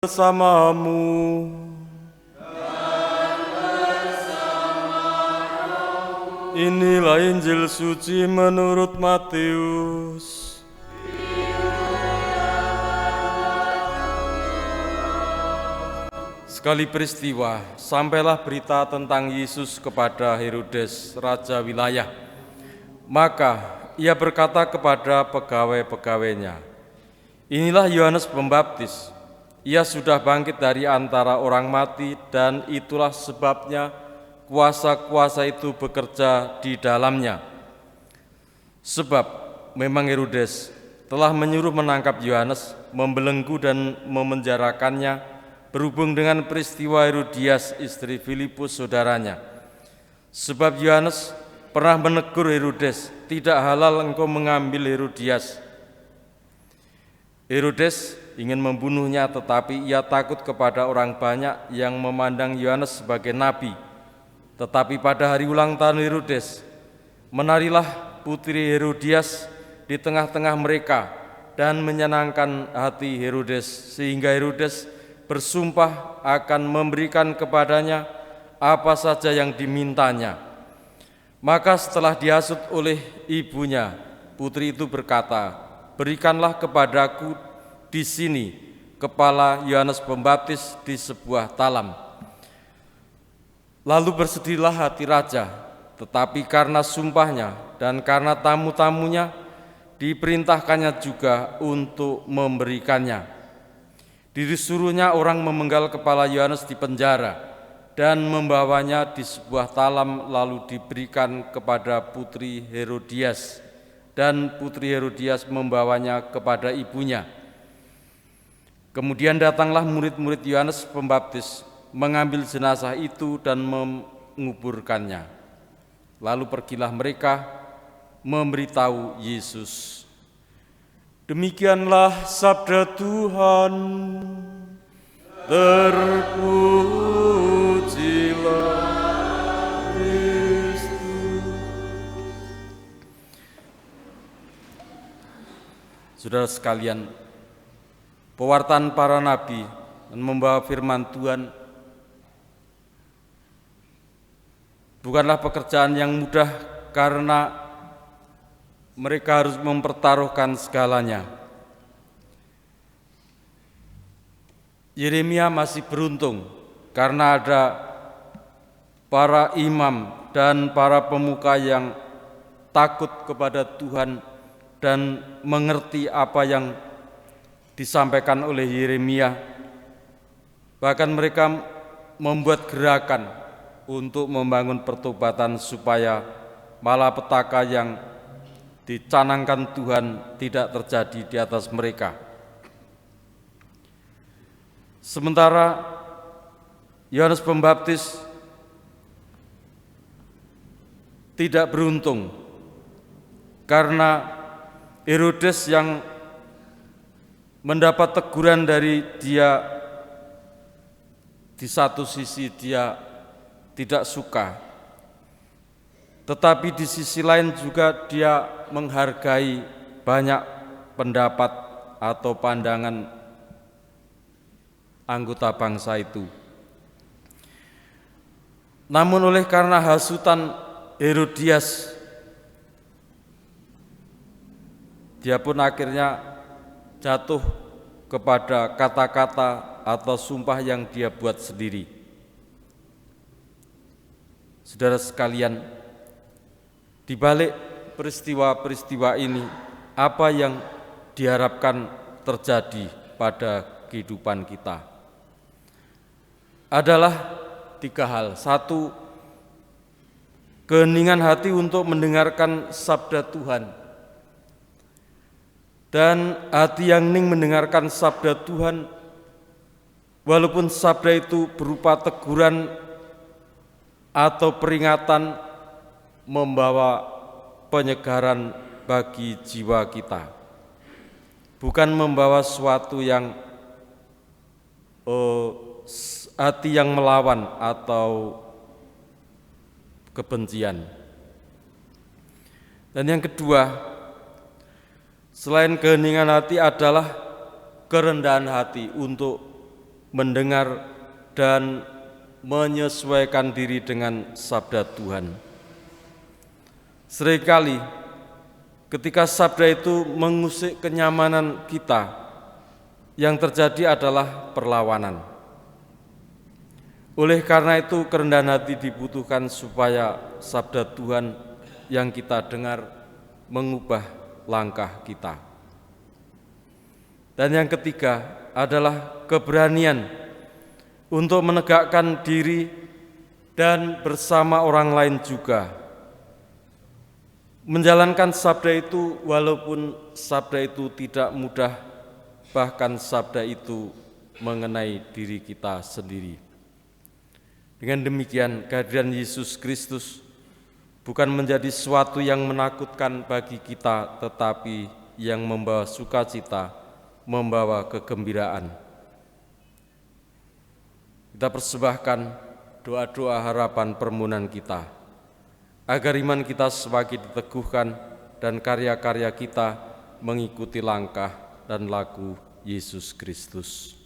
bersamamu. Inilah Injil suci menurut Matius. Sekali peristiwa, sampailah berita tentang Yesus kepada Herodes, raja wilayah. Maka ia berkata kepada pegawai-pegawainya, "Inilah Yohanes Pembaptis. Ia sudah bangkit dari antara orang mati, dan itulah sebabnya kuasa-kuasa itu bekerja di dalamnya." Sebab memang Herodes telah menyuruh menangkap Yohanes, membelenggu dan memenjarakannya berhubung dengan peristiwa Herodias istri Filipus saudaranya. Sebab Yohanes pernah menegur Herodes, "Tidak halal engkau mengambil Herodias." Herodes ingin membunuhnya, tetapi ia takut kepada orang banyak yang memandang Yohanes sebagai nabi. Tetapi pada hari ulang tahun Herodes, menarilah putri Herodias di tengah-tengah mereka dan menyenangkan hati Herodes, sehingga Herodes bersumpah akan memberikan kepadanya apa saja yang dimintanya. Maka setelah dihasut oleh ibunya, putri itu berkata, "Berikanlah kepadaku di sini kepala Yohanes Pembaptis di sebuah talam." Lalu bersedihlah hati raja, tetapi karena sumpahnya dan karena tamu-tamunya, diperintahkannya juga untuk memberikannya. Disuruhnya orang memenggal kepala Yohanes di penjara dan membawanya di sebuah talam, lalu diberikan kepada putri Herodias, dan putri Herodias membawanya kepada ibunya. Kemudian datanglah murid-murid Yohanes Pembaptis mengambil jenazah itu dan menguburkannya. Lalu pergilah mereka memberitahu Yesus. Demikianlah sabda Tuhan. Terpujilah Kristus. Saudara sekalian, pewartaan para nabi dan membawa firman Tuhan bukanlah pekerjaan yang mudah, karena mereka harus mempertaruhkan segalanya. Yeremia masih beruntung karena ada para imam dan para pemuka yang takut kepada Tuhan dan mengerti apa yang disampaikan oleh Yeremia. Bahkan mereka membuat gerakan untuk membangun pertobatan supaya malapetaka yang dicanangkan Tuhan tidak terjadi di atas mereka. Sementara Yohanes Pembaptis tidak beruntung karena Herodes yang mendapat teguran dari dia, di satu sisi dia tidak suka, tetapi di sisi lain juga dia menghargai banyak pendapat atau pandangan anggota bangsa itu. Namun oleh karena hasutan Herodias, dia pun akhirnya jatuh kepada kata-kata atau sumpah yang dia buat sendiri. Saudara sekalian, di balik peristiwa-peristiwa ini, apa yang diharapkan terjadi pada kehidupan kita adalah tiga hal. Satu, keheningan hati untuk mendengarkan sabda Tuhan. Dan hati yang hening mendengarkan sabda Tuhan, walaupun sabda itu berupa teguran atau peringatan, membawa penyegaran bagi jiwa kita, bukan membawa sesuatu yang hati yang melawan atau kebencian. Dan yang kedua, selain keheningan hati adalah kerendahan hati untuk mendengar dan menyesuaikan diri dengan sabda Tuhan. Seringkali ketika sabda itu mengusik kenyamanan kita, yang terjadi adalah perlawanan. Oleh karena itu, kerendahan hati dibutuhkan supaya sabda Tuhan yang kita dengar mengubah langkah kita. Dan yang ketiga adalah keberanian untuk menegakkan diri dan bersama orang lain juga menjalankan sabda itu, walaupun sabda itu tidak mudah, bahkan sabda itu mengenai diri kita sendiri. Dengan demikian, kehadiran Yesus Kristus bukan menjadi sesuatu yang menakutkan bagi kita, tetapi yang membawa sukacita, membawa kegembiraan. Kita persembahkan doa-doa harapan permohonan kita, agar iman kita semakin diteguhkan dan karya-karya kita mengikuti langkah dan laku Yesus Kristus.